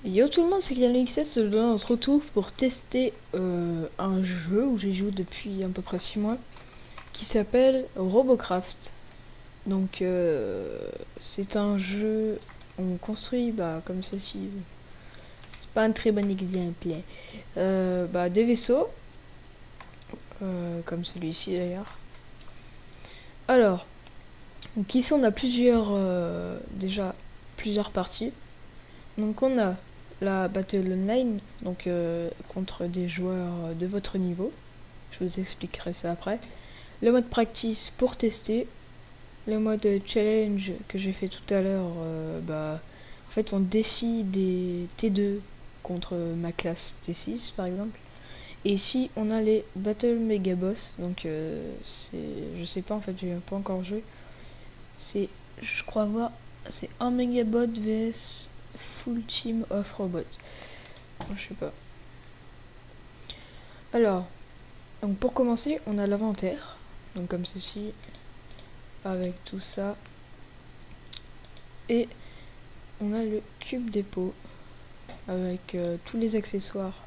Yo tout le monde, c'est Kylian XS. Là, on se retrouve pour tester un jeu où j'ai joué depuis à peu près 6 mois qui s'appelle Robocraft. Donc, c'est un jeu, on construit comme ceci. C'est pas un très bon exemple. Des vaisseaux, comme celui-ci d'ailleurs. Alors, donc ici on a déjà plusieurs parties. Donc on a la Battle Online, donc contre des joueurs de votre niveau. Je vous expliquerai ça après. Le mode practice pour tester. Le mode challenge que j'ai fait tout à l'heure, en fait on défie des T2 contre ma classe T6 par exemple. Et ici on a les Battle Mega Boss, donc je sais pas en fait, j'ai pas encore joué. C'est, je crois voir, c'est un Megabot vs Full Team of Robots. Je sais pas. Alors, donc pour commencer, on a l'inventaire, donc comme ceci, avec tout ça. Et on a le cube dépôt, avec tous les accessoires,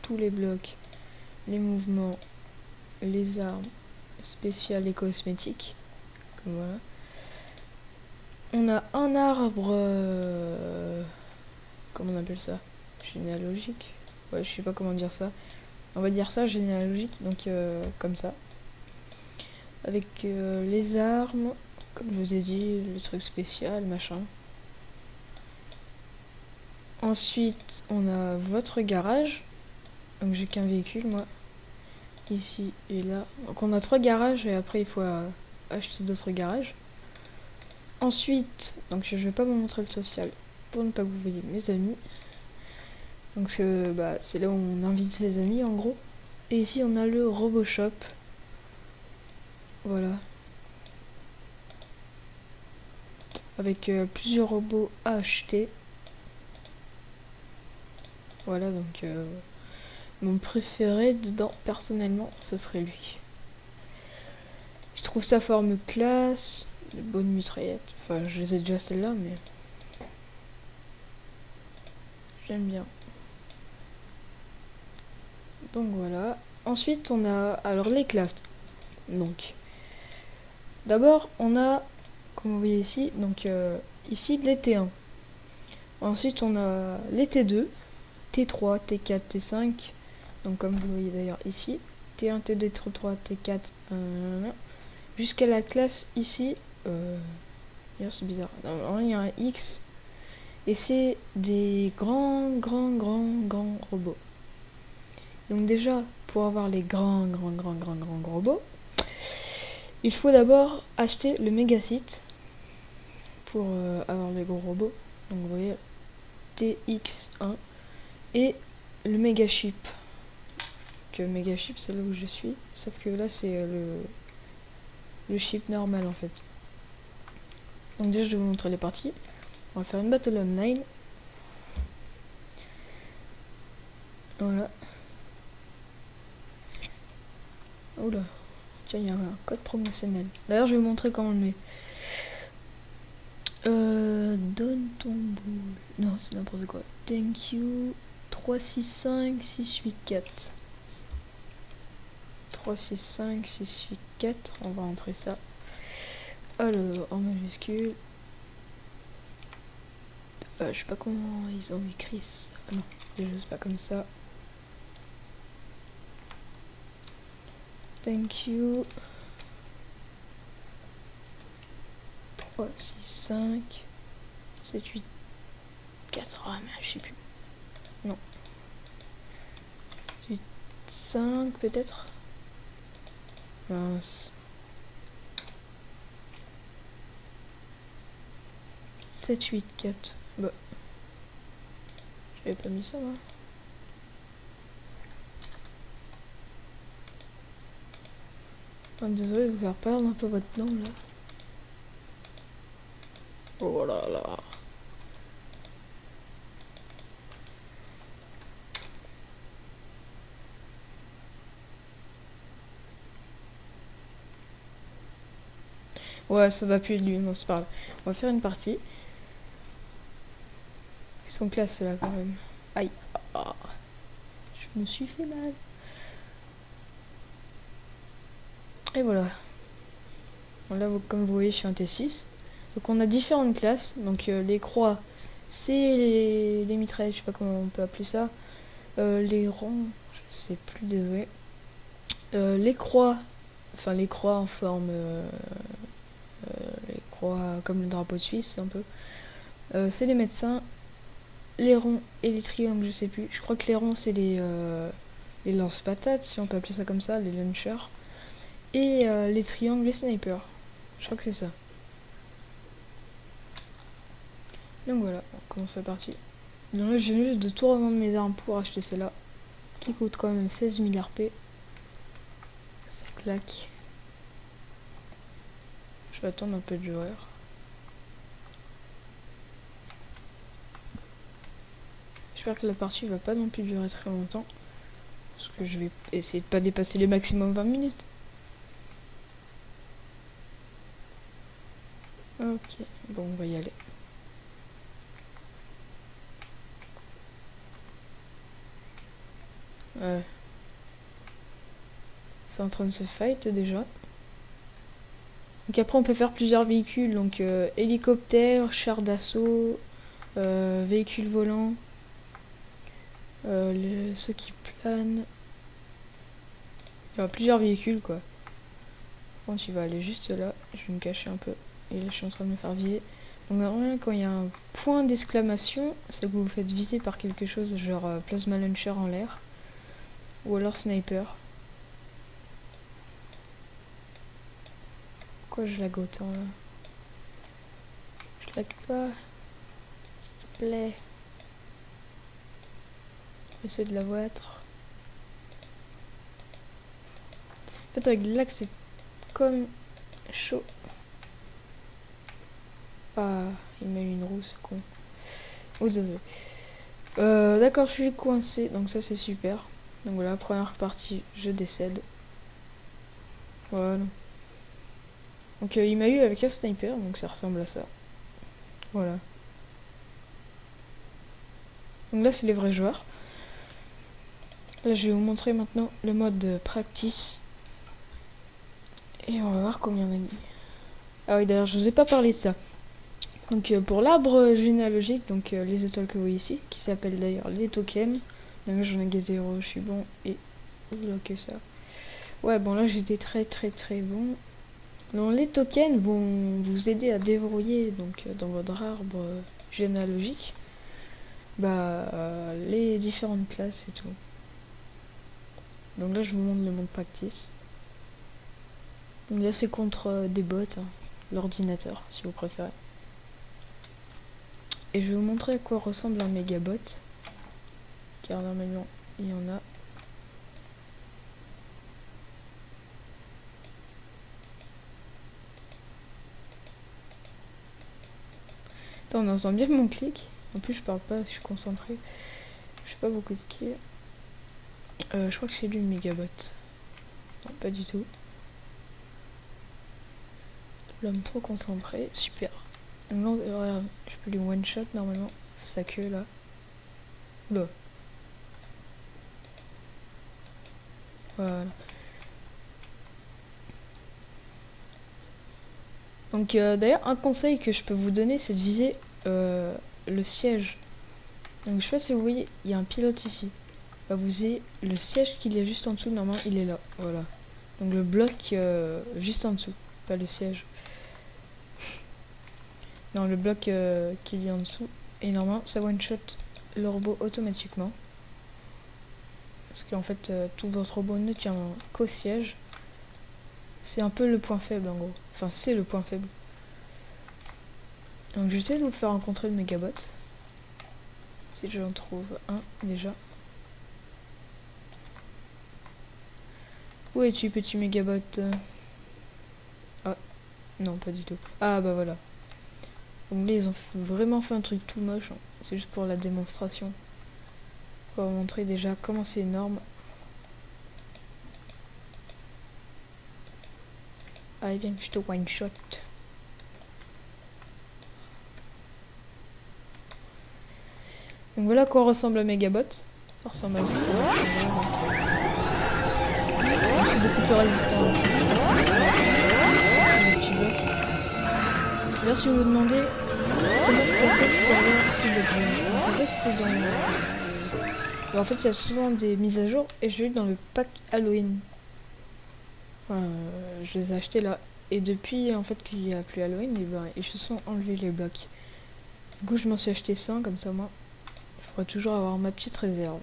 tous les blocs, les mouvements, les armes spéciales et cosmétiques. Comme voilà. On a un arbre, comment on appelle ça? Généalogique? Ouais, je sais pas comment dire ça. On va dire ça, généalogique, donc comme ça. Avec les armes, comme je vous ai dit, le truc spécial, machin. Ensuite, on a votre garage. Donc j'ai qu'un véhicule, moi. Ici et là. Donc on a 3 garages et après il faut acheter d'autres garages. Ensuite, donc je vais pas vous montrer le social pour ne pas que vous voyez mes amis. Donc c'est là où on invite ses amis en gros. Et ici on a le RoboShop. Voilà. Avec plusieurs robots à acheter. Voilà, donc mon préféré dedans, personnellement, ce serait lui. Je trouve sa forme classe, de bonnes mitraillettes. Enfin, je les ai déjà celles-là, mais j'aime bien. Donc voilà. Ensuite, on a alors les classes. Donc, d'abord, on a, comme vous voyez ici, donc ici les T1. Ensuite, on a les T2, T3, T4, T5. Donc, comme vous le voyez d'ailleurs ici, T1, T2, T3, T4, jusqu'à la classe ici. C'est bizarre. Non, il y a un X. Et c'est des grands robots. Donc déjà, pour avoir les grands robots, il faut d'abord acheter le Megacite pour avoir les gros robots. Donc vous voyez, TX1 et le Megaship. Que Megaship, c'est là où je suis. Sauf que là, c'est le chip normal en fait. Donc déjà, je vais vous montrer les parties. On va faire une battle online. Voilà. Oula. Tiens, il y a un code promotionnel. D'ailleurs, je vais vous montrer comment on le met. Donne ton boule. Non, c'est n'importe quoi. Thank you. 365 684. 365 684. On va entrer ça. Alors, en majuscule. Je sais pas comment ils ont écrit ça. Ah non, c'est juste pas comme ça. Thank you. 365 784. Ah, mais je sais plus. Non. 8 5 peut-être. Mince. 784. Bah. J'avais pas mis ça moi. Désolé de vous faire perdre un peu votre nom là. Oh là là. Ouais, ça doit plus être lui, non, c'est pas grave. On va faire une partie. sont classe là quand même. Aïe. Ah. Je me suis fait mal. Et voilà. Bon, là, comme vous voyez, je suis un T6. Donc on a différentes classes. Donc les croix, c'est les mitraillettes, je sais pas comment on peut appeler ça. Les ronds, je sais plus, désolé. Les croix, enfin les croix en forme, les croix comme le drapeau de Suisse un peu. C'est les médecins. Les ronds et les triangles, je sais plus. Je crois que les ronds, c'est les lance-patates, si on peut appeler ça comme ça, les launchers. Et les triangles, les snipers. Je crois que c'est ça. Donc voilà, on commence la partie. Donc là, je viens juste de tout revendre mes armes pour acheter celle-là, qui coûte quand même 16 000 RP. Ça claque. Je vais attendre un peu de joueurs. J'espère que la partie va pas non plus durer très longtemps. Parce que je vais essayer de pas dépasser les maximum 20 minutes. Ok, bon, on va y aller. Ouais. C'est en train de se fight déjà. Donc après on peut faire plusieurs véhicules, donc hélicoptère, char d'assaut, véhicules volants, ceux qui planent. Il y aura plusieurs véhicules quoi. Bon, tu vas aller juste là, je vais me cacher un peu. Et là je suis en train de me faire viser. Donc normalement quand il y a un point d'exclamation, c'est que vous vous faites viser par quelque chose genre plasma launcher en l'air. Ou alors sniper. Pourquoi je lag autant là? Je lag pas. S'il te plaît. Essaye de la voir. En fait avec le lag c'est comme chaud. Ah, il m'a eu une roue, ce con. Oh, désolé. D'accord, je suis coincé, donc ça c'est super. Donc voilà, première partie, je décède. Voilà. Donc il m'a eu avec un sniper, donc ça ressemble à ça. Voilà. Donc là c'est les vrais joueurs. Là je vais vous montrer maintenant le mode de practice. Et on va voir combien on a mis. Ah oui, d'ailleurs je vous ai pas parlé de ça. Donc pour l'arbre généalogique, donc les étoiles que vous voyez ici, qui s'appellent d'ailleurs les tokens. Là j'en ai 0, je suis bon. Et bloquer ça. Ouais, bon là j'étais très bon. Donc les tokens vont vous aider à déverrouiller donc dans votre arbre généalogique les différentes classes et tout. Donc là je vous montre le mode practice. Donc là c'est contre des bots, hein, l'ordinateur si vous préférez. Et je vais vous montrer à quoi ressemble un mégabot. Car normalement il y en a. Attends, on entend bien mon clic. En plus je parle pas, je suis concentré. Je fais pas beaucoup de kills. Je crois que c'est lui le mégabot. Non, pas du tout. L'homme trop concentré, super. Donc là, je peux lui one shot normalement. Sa queue là. Bah. Voilà. Donc d'ailleurs un conseil que je peux vous donner c'est de viser le siège. Donc je sais pas si vous voyez, il y a un pilote ici. Bah, vous avez le siège qu'il y a juste en dessous, normalement il est là. Voilà. Donc le bloc juste en dessous, pas le siège. Non, le bloc qu'il y a en dessous. Et normalement ça one shot le robot automatiquement. Parce qu'en fait tout votre robot ne tient qu'au siège. C'est un peu le point faible en gros. Enfin c'est le point faible. Donc j'essaie de vous faire rencontrer le mégabot. Si j'en trouve un déjà. Où es-tu petit mégabot? Ah, non pas du tout. Ah bah voilà. Donc là ils ont vraiment fait un truc tout moche. Hein. C'est juste pour la démonstration. Pour vous montrer déjà comment c'est énorme. Allez viens que je te one shot. Donc voilà à quoi ressemble un Megabot. Ça ressemble à ça. C'est beaucoup plus résistant. Les petits blocs. D'ailleurs, si vous vous demandez comment on fait pour avoir ces blocs, en fait c'est dans... En fait il y a souvent des mises à jour et je l'ai eu dans le pack Halloween. Enfin, je les ai achetés là. Et depuis en fait qu'il n'y a plus Halloween, ils se sont enlevés les blocs. Du coup je m'en suis acheté 100 comme ça moi. Je pourrais toujours avoir ma petite réserve.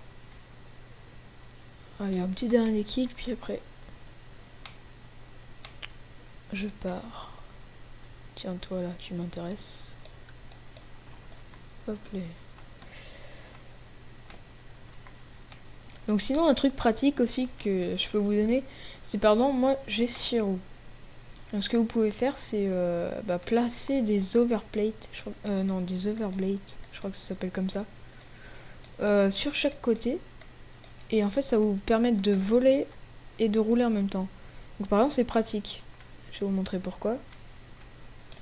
Allez, un petit dernier kill puis après je pars. Tiens toi là, tu m'intéresses. Hop là. Donc sinon un truc pratique aussi que je peux vous donner, c'est pardon, moi j'ai Siro. Donc ce que vous pouvez faire c'est placer des overplates, non des overblades, je crois que ça s'appelle comme ça, sur chaque côté. Et en fait ça va vous permettre de voler et de rouler en même temps. Donc par exemple c'est pratique. Je vais vous montrer pourquoi.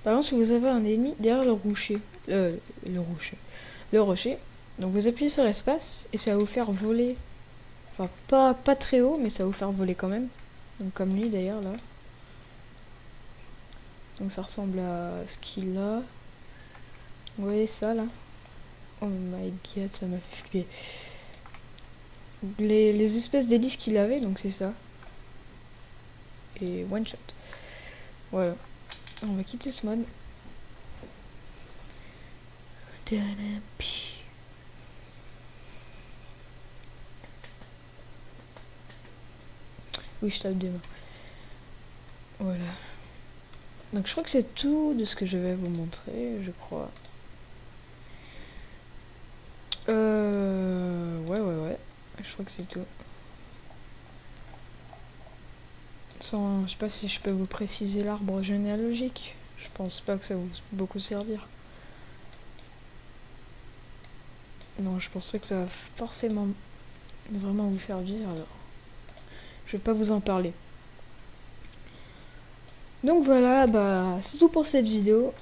Par exemple si vous avez un ennemi derrière le rocher, le rocher, donc vous appuyez sur l'espace et ça va vous faire voler. Enfin pas très haut mais ça va vous faire voler quand même. Donc comme lui d'ailleurs là. Donc ça ressemble à ce qu'il a. Vous voyez ça là? Oh my god, ça m'a fait flipper. Les espèces d'hélices qu'il avait, donc c'est ça. Et one shot. Voilà. On va quitter ce mode. Oui, je tape des mains. Voilà. Donc je crois que c'est tout de ce que je vais vous montrer, je crois. Ouais. Je crois que c'est tout. Je sais pas si je peux vous préciser l'arbre généalogique. Je pense pas que ça vous beaucoup servir. Non, je pense pas que ça va forcément vraiment vous servir, alors je vais pas vous en parler. Donc voilà, c'est tout pour cette vidéo.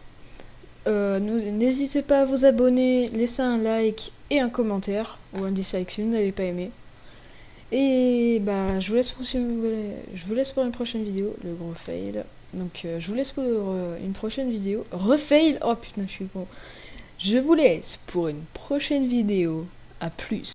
N'hésitez pas à vous abonner, laisser un like et un commentaire, ou un dislike si vous n'avez pas aimé. Et je vous laisse pour une prochaine vidéo, le gros fail. Donc je vous laisse pour une prochaine vidéo. Refail. Oh putain, je suis con. Je vous laisse pour une prochaine vidéo. À plus.